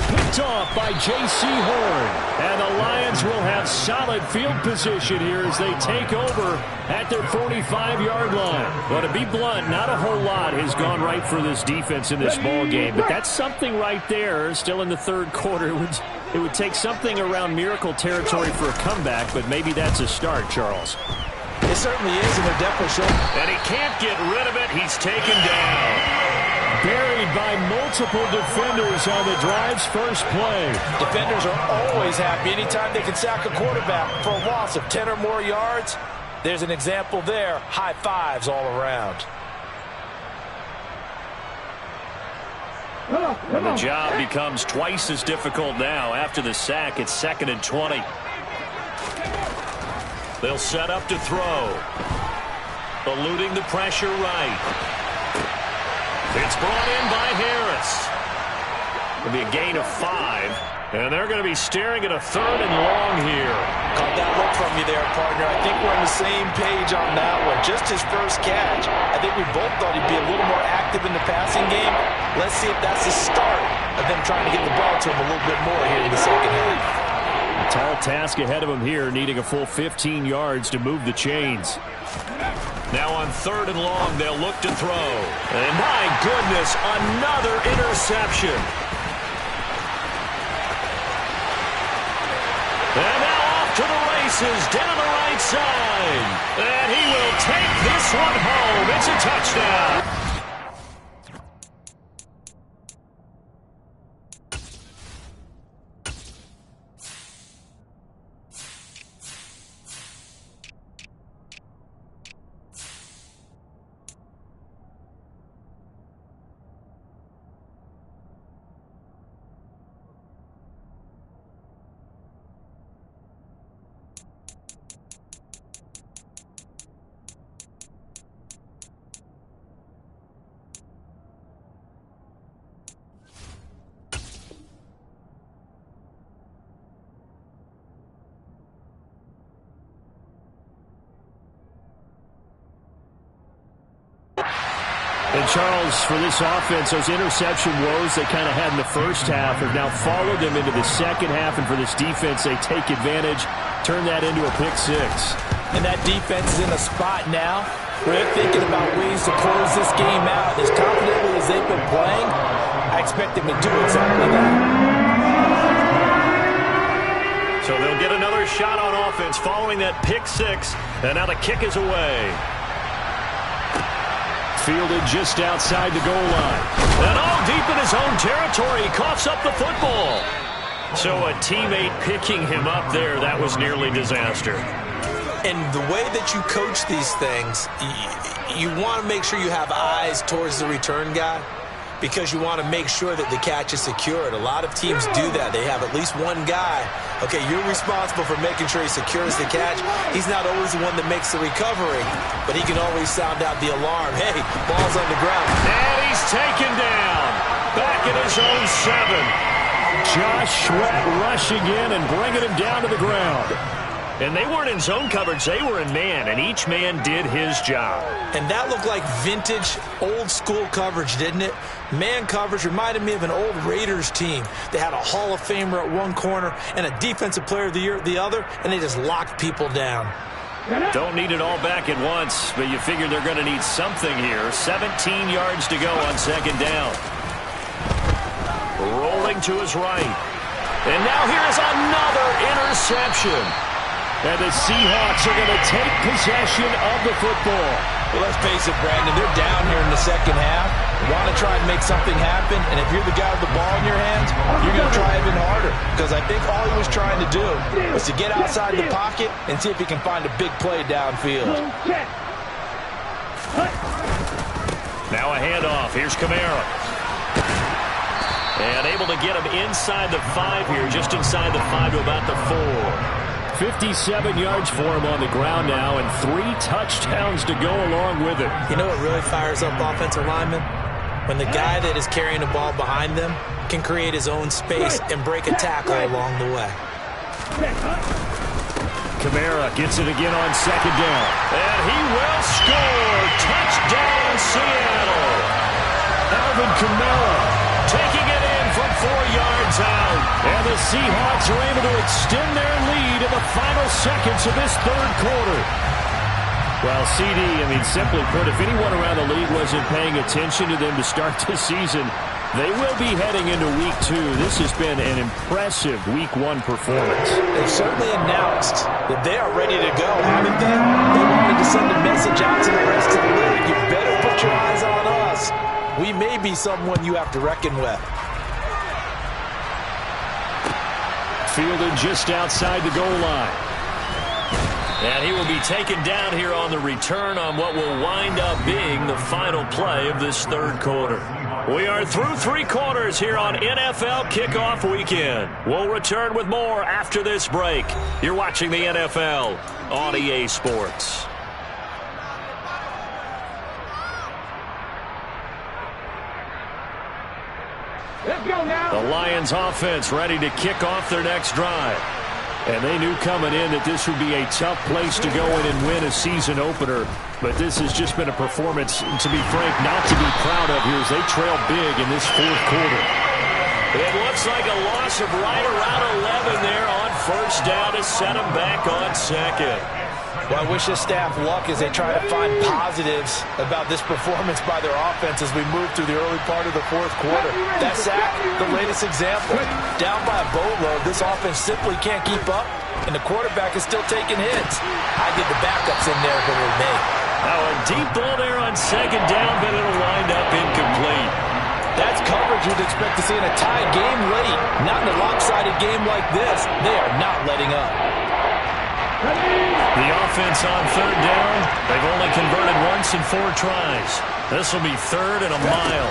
Picked off by J.C. Horn. And the Lions will have solid field position here as they take over at their 45-yard line. But to be blunt, not a whole lot has gone right for this defense in this ball game. But that's something right there. Still in the 3rd quarter. It would take something around miracle territory for a comeback, but maybe that's a start, Charles. It certainly is, and they're definitely showing. And he can't get rid of it. He's taken down. Buried by multiple defenders on the drive's first play. Defenders are always happy anytime they can sack a quarterback for a loss of 10 or more yards. There's an example there. High fives all around. And the job becomes twice as difficult now. After the sack, it's 2nd and 20. They'll set up to throw. Eluding the pressure right. It's brought in by Harris. It'll be a gain of 5. And they're going to be staring at a 3rd and long here. Caught that look from you there, partner. I think we're on the same page on that one. Just his first catch. I think we both thought he'd be a little more active in the passing game. Let's see if that's the start of them trying to get the ball to him a little bit more here in the second half. A tall task ahead of him here, needing a full 15 yards to move the chains. Now on 3rd and long, they'll look to throw. And my goodness, another interception. And now off to the races, down the right side. And he will take this one home. It's a touchdown. And Charles, for this offense, those interception woes they kind of had in the first half have now followed them into the second half. And for this defense, they take advantage, turn that into a pick 6. And that defense is in a spot now where they're thinking about ways to close this game out. As confidently as they've been playing, I expect them to do exactly that. So they'll get another shot on offense following that pick 6. And now the kick is away. Fielded just outside the goal line. And deep in his own territory, he coughs up the football. So a teammate picking him up there, that was nearly disaster. And the way that you coach these things, you want to make sure you have eyes towards the return guy because you want to make sure that the catch is secured. A lot of teams do that. They have at least one guy. Okay, you're responsible for making sure he secures the catch. He's not always the one that makes the recovery, but he can always sound out the alarm. Hey, ball's on the ground. And he's taken down. Back at his own 7. Josh Sweat rushing in and bringing him down to the ground. And they weren't in zone coverage. They were in man, and each man did his job. And that looked like vintage, old-school coverage, didn't it? Man coverage reminded me of an old Raiders team. They had a Hall of Famer at one corner and a Defensive Player of the Year at the other, and they just locked people down. Don't need it all back at once, but you figure they're going to need something here. 17 yards to go on 2nd down. Rolling to his right. And now here's another interception. And the Seahawks are going to take possession of the football. Well, let's face it, Brandon, they're down here in the second half. They want to try and make something happen, and if you're the guy with the ball in your hands, you're going to try even harder. Because I think all he was trying to do was to get outside the pocket and see if he can find a big play downfield. Now a handoff. Here's Kamara. And able to get him inside the 5 here, just inside the 5 to about the 4. 57 yards for him on the ground now, and 3 touchdowns to go along with it. You know what really fires up offensive linemen? When the guy that is carrying the ball behind them can create his own space and break a tackle along the way. Kamara gets it again on 2nd down. And he will score. Touchdown, Seattle. Alvin Kamara taking it in from 4 yards out. And the Seahawks are able to extend their lead in the final seconds of this 3rd quarter. Well, CD, simply put, if anyone around the league wasn't paying attention to them to start this season, they will be heading into Week 2. This has been an impressive Week 1 performance. They've certainly announced that they are ready to go, haven't they? They wanted to send a message out to the rest of the league. You better put your eyes on us. We may be someone you have to reckon with. Fielded just outside the goal line. And he will be taken down here on the return on what will wind up being the final play of this third quarter. We are through 3 quarters here on NFL Kickoff Weekend. We'll return with more after this break. You're watching the NFL on EA Sports. Let's go now. The Lions offense ready to kick off their next drive. And they knew coming in that this would be a tough place to go in and win a season opener. But this has just been a performance, to be frank, not to be proud of here as they trail big in this fourth quarter. It looks like a loss of right around 11 there on first down to set them back on second. Well, I wish this staff luck as they try to find positives about this performance by their offense as we move through the early part of the fourth quarter. That sack, the latest example. Down by a boatload, this offense simply can't keep up, and the quarterback is still taking hits. I get the backups in there if it were me. Now a deep ball there on second down, but it'll wind up incomplete. That's coverage you'd expect to see in a tied game late. Not in a lopsided game like this. They are not letting up. The offense on third down, they've only converted once in 4 tries. This will be third and a mile.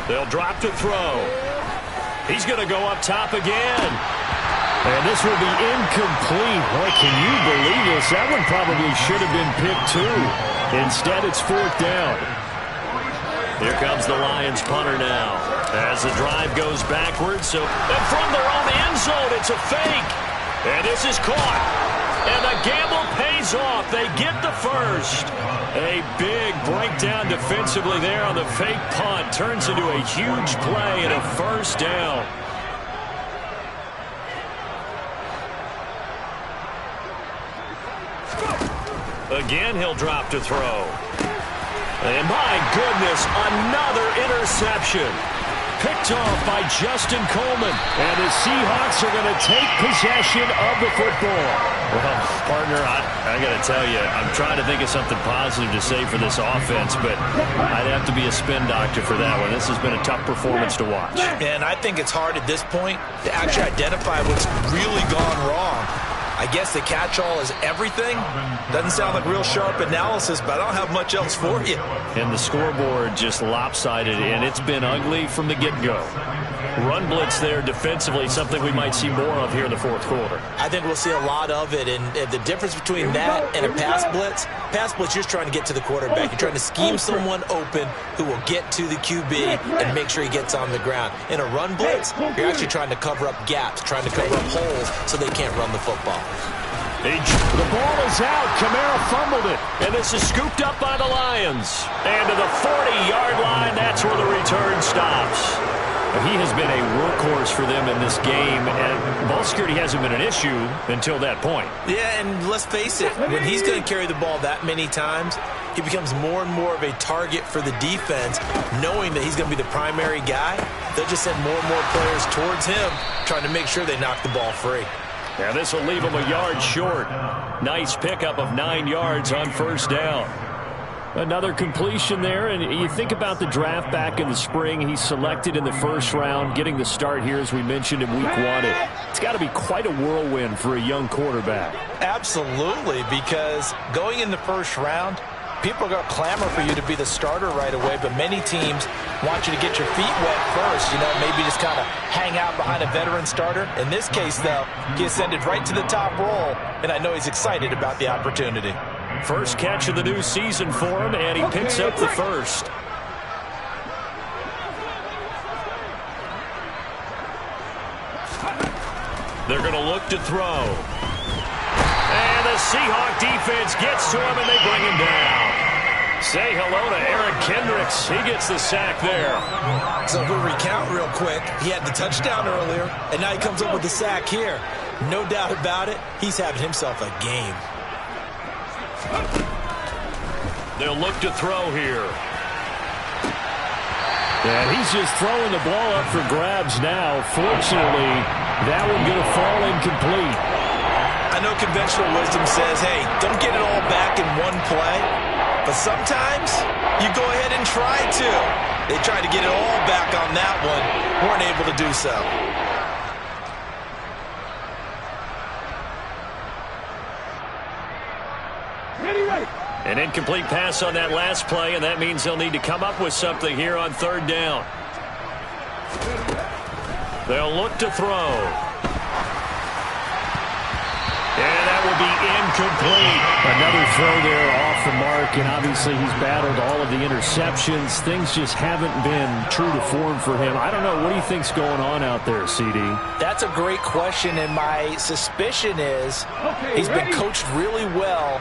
They'll drop to throw. He's going to go up top again. And this will be incomplete. Boy, can you believe this? That one probably should have been picked too. Instead, it's fourth down. Here comes the Lions punter now. As the drive goes backwards, and from their own end zone, it's a fake. And this is caught. And the gamble pays off. They get the first. A big breakdown defensively there on the fake punt. Turns into a huge play and a first down. Again, he'll drop to throw. And my goodness, another interception. Picked off by Justin Coleman. And the Seahawks are going to take possession of the football. Well, partner, I got to tell you, I'm trying to think of something positive to say for this offense, but I'd have to be a spin doctor for that one. This has been a tough performance to watch. And I think it's hard at this point to actually identify what's really gone wrong. I guess the catch-all is everything. Doesn't sound like real sharp analysis, but I don't have much else for you. And the scoreboard just lopsided, and it's been ugly from the get-go. Run blitz there defensively, something we might see more of here in the fourth quarter. I think we'll see a lot of it, and the difference between that and a pass blitz, you're just trying to get to the quarterback. You're trying to scheme someone open who will get to the QB and make sure he gets on the ground. In a run blitz, you're actually trying to cover up gaps, trying to cover up holes so they can't run the football. The ball is out. Kamara fumbled it. And this is scooped up by the Lions. And to the 40-yard line, that's where the return stops. He has been a workhorse for them in this game, and ball security hasn't been an issue until that point. Yeah, and let's face it, when he's going to carry the ball that many times, he becomes more and more of a target for the defense, knowing that he's going to be the primary guy. They'll just send more and more players towards him, trying to make sure they knock the ball free. Now this will leave him a yard short. Nice pickup of 9 yards on first down. Another completion there, and you think about the draft back in the spring. He's selected in the first round, getting the start here, as we mentioned, in week 1. It's got to be quite a whirlwind for a young quarterback. Absolutely, because going in the first round, people are going to clamor for you to be the starter right away, but many teams want you to get your feet wet first, maybe just kind of hang out behind a veteran starter. In this case, though, he ascended right to the top roll, and I know he's excited about the opportunity. First catch of the new season for him, and he picks up the first. They're going to look to throw. And the Seahawk defense gets to him, and they bring him down. Say hello to Eric Kendricks. He gets the sack there. So if we recount real quick, he had the touchdown earlier, and now he comes up with the sack here. No doubt about it, he's having himself a game. They'll look to throw here. And he's just throwing the ball up for grabs now. Fortunately, that one going to fall incomplete. I know conventional wisdom says, hey, don't get it all back in one play. But sometimes you go ahead and try to. They tried to get it all back on that one. Weren't able to do so. An incomplete pass on that last play, and that means they'll need to come up with something here on third down. They'll look to throw. And that will be incomplete. Another throw there off the mark, and obviously he's battled all of the interceptions. Things just haven't been true to form for him. I don't know. What do you think's going on out there, CD? That's a great question, and my suspicion is he's been coached really well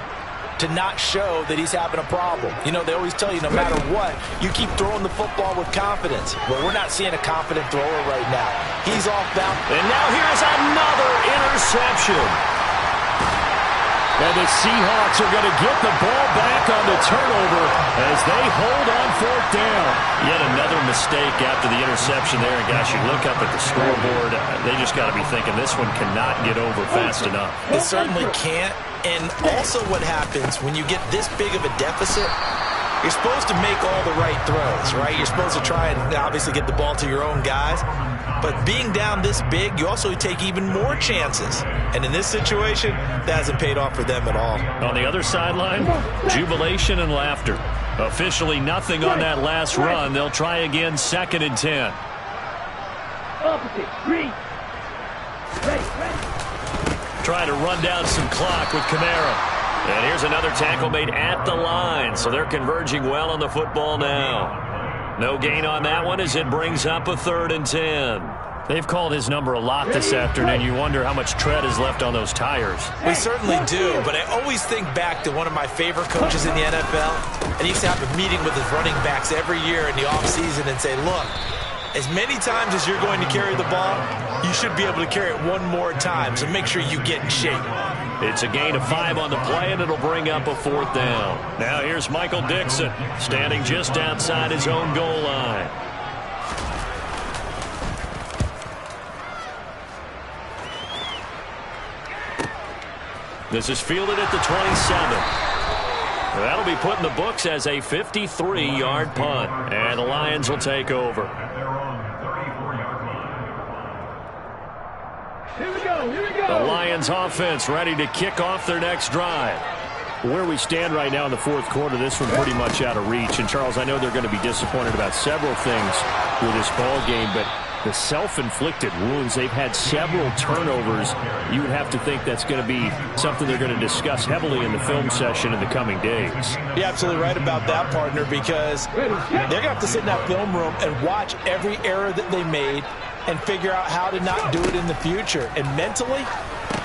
to not show that he's having a problem. You know, they always tell you no matter what, you keep throwing the football with confidence. Well, we're not seeing a confident thrower right now. He's off bounds. And now here's another interception. And the Seahawks are going to get the ball back on the turnover as they hold on fourth down. Yet another mistake after the interception there. And gosh, you look up at the scoreboard, they just got to be thinking this one cannot get over fast enough. It certainly can't. And also what happens when you get this big of a deficit, you're supposed to make all the right throws, right? You're supposed to try and obviously get the ball to your own guys. But being down this big, you also take even more chances. And in this situation, that hasn't paid off for them at all. On the other sideline, jubilation and laughter. Officially nothing on that last run. They'll try again, 2nd and 10. Trying to run down some clock with Kamara. And here's another tackle made at the line. So they're converging well on the football now. No gain on that one as it brings up a 3rd and 10. They've called his number a lot this afternoon. You wonder how much tread is left on those tires. We certainly do, but I always think back to one of my favorite coaches in the NFL. And he used to have a meeting with his running backs every year in the offseason and say, look, as many times as you're going to carry the ball, you should be able to carry it one more time, so make sure you get in shape. It's a gain of 5 on the play, and it'll bring up a 4th down. Now here's Michael Dixon, standing just outside his own goal line. This is fielded at the 27. That'll be put in the books as a 53-yard punt, and the Lions will take over. The Lions offense ready to kick off their next drive. Where we stand right now in the fourth quarter, this one pretty much out of reach. And, Charles, I know they're going to be disappointed about several things with this ball game, but the self-inflicted wounds, they've had several turnovers. You would have to think that's going to be something they're going to discuss heavily in the film session in the coming days. You're absolutely right about that, partner, because they're going to have to sit in that film room and watch every error that they made and figure out how to not do it in the future. And mentally,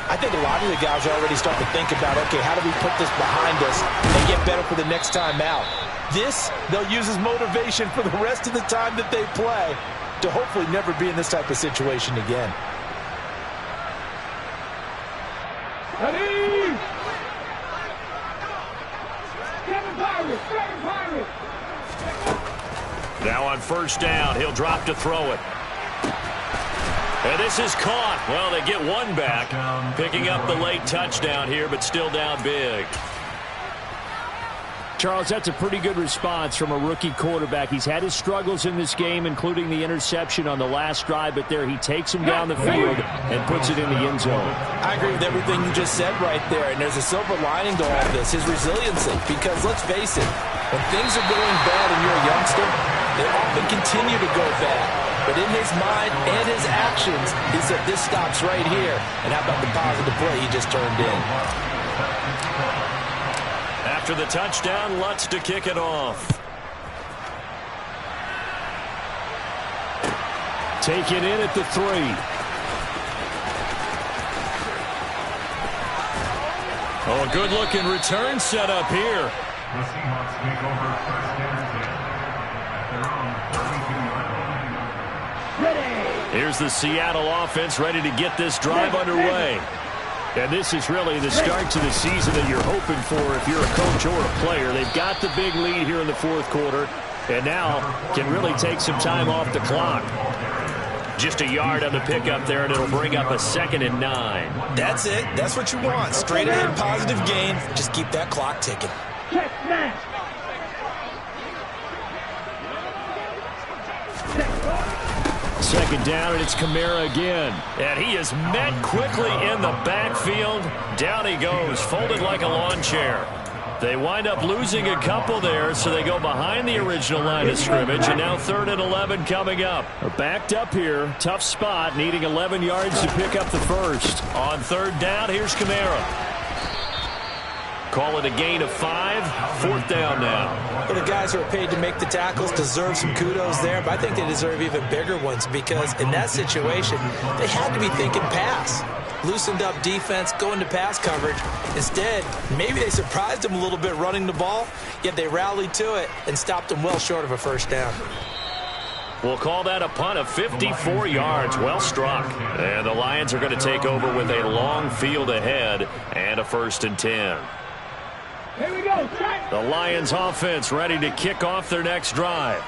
I think a lot of the guys are already starting to think about, okay, how do we put this behind us and get better for the next time out? This, they'll use as motivation for the rest of the time that they play to hopefully never be in this type of situation again. Now on 1st down, he'll drop to throw it. And this is caught. Well, they get one back, picking up the late touchdown here, but still down big. Charles, that's a pretty good response from a rookie quarterback. He's had his struggles in this game, including the interception on the last drive, but there he takes him down the field and puts it in the end zone. I agree with everything you just said right there, and there's a silver lining to all this, his resiliency, because let's face it, when things are going bad and you're a youngster, they often continue to go bad. But in his mind and his actions, he said, this stops right here. And how about the positive play he just turned in? After the touchdown, Lutz to kick it off. Take it in at the 3. Oh, a good-looking return set up here. The Seahawks take over 1st and 10 at their own 32-yard line. Here's the Seattle offense ready to get this drive underway. And this is really the start to the season that you're hoping for if you're a coach or a player. They've got the big lead here in the fourth quarter, and now can really take some time off the clock. Just a yard on the pickup there, and it'll bring up a 2nd and 9. That's it. That's what you want. Straight ahead, positive gain. Just keep that clock ticking. Second down, and it's Kamara again. And he is met quickly in the backfield. Down he goes, folded like a lawn chair. They wind up losing a couple there, so they go behind the original line of scrimmage, and now 3rd and 11 coming up. Backed up here. Tough spot, needing 11 yards to pick up the first. On 3rd down, here's Kamara. Call it a gain of 5. 4th down now. Well, the guys who are paid to make the tackles deserve some kudos there, but I think they deserve even bigger ones because in that situation, they had to be thinking pass. Loosened up defense, going to pass coverage. Instead, maybe they surprised them a little bit running the ball, yet they rallied to it and stopped them well short of a first down. We'll call that a punt of 54 yards. Well struck. And the Lions are going to take over with a long field ahead and a 1st and 10. Here we go. The Lions offense ready to kick off their next drive.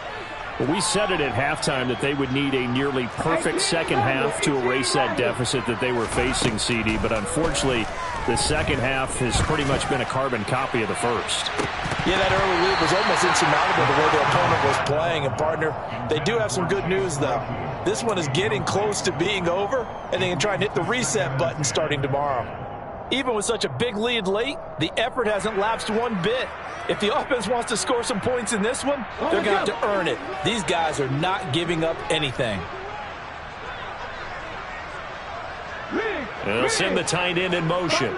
Well, we said it at halftime that they would need a nearly perfect second half to erase that deficit that they were facing, CD. But unfortunately, the second half has pretty much been a carbon copy of the first. Yeah, that early lead was almost insurmountable the way the opponent was playing. And, partner, they do have some good news, though. This one is getting close to being over, and they can try and hit the reset button starting tomorrow. Even with such a big lead late, the effort hasn't lapsed one bit. If the offense wants to score some points in this one, they're going to have to earn it. These guys are not giving up anything. They'll send the tight end in motion.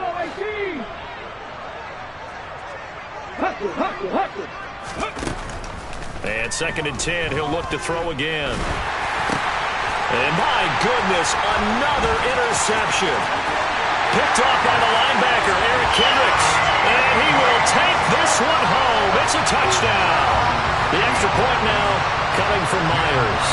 And 2nd and 10, he'll look to throw again. And my goodness, another interception. Picked off by the linebacker, Eric Kendricks. And he will take this one home. It's a touchdown. The extra point now coming from Myers.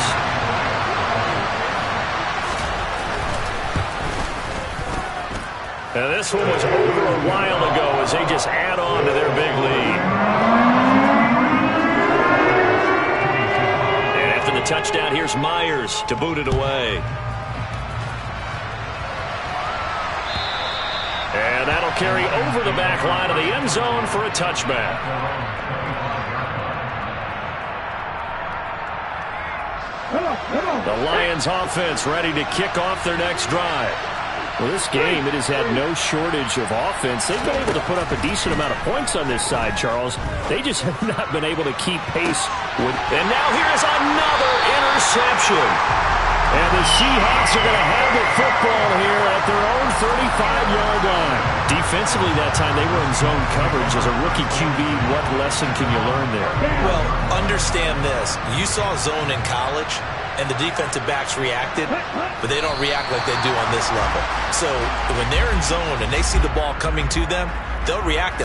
Now this one was over a while ago as they just add on to their big lead. And after the touchdown, here's Myers to boot it away. And that'll carry over the back line of the end zone for a touchback. The Lions offense ready to kick off their next drive. Well, this game, it has had no shortage of offense. They've been able to put up a decent amount of points on this side, Charles. They just have not been able to keep pace with... And now here's another interception. And the Seahawks are going to have the football here at their own 35-yard line. Defensively that time, they were in zone coverage. As a rookie QB, what lesson can you learn there? Well, understand this. You saw zone in college, and the defensive backs reacted, but they don't react like they do on this level. So when they're in zone and they see the ball coming to them, they'll react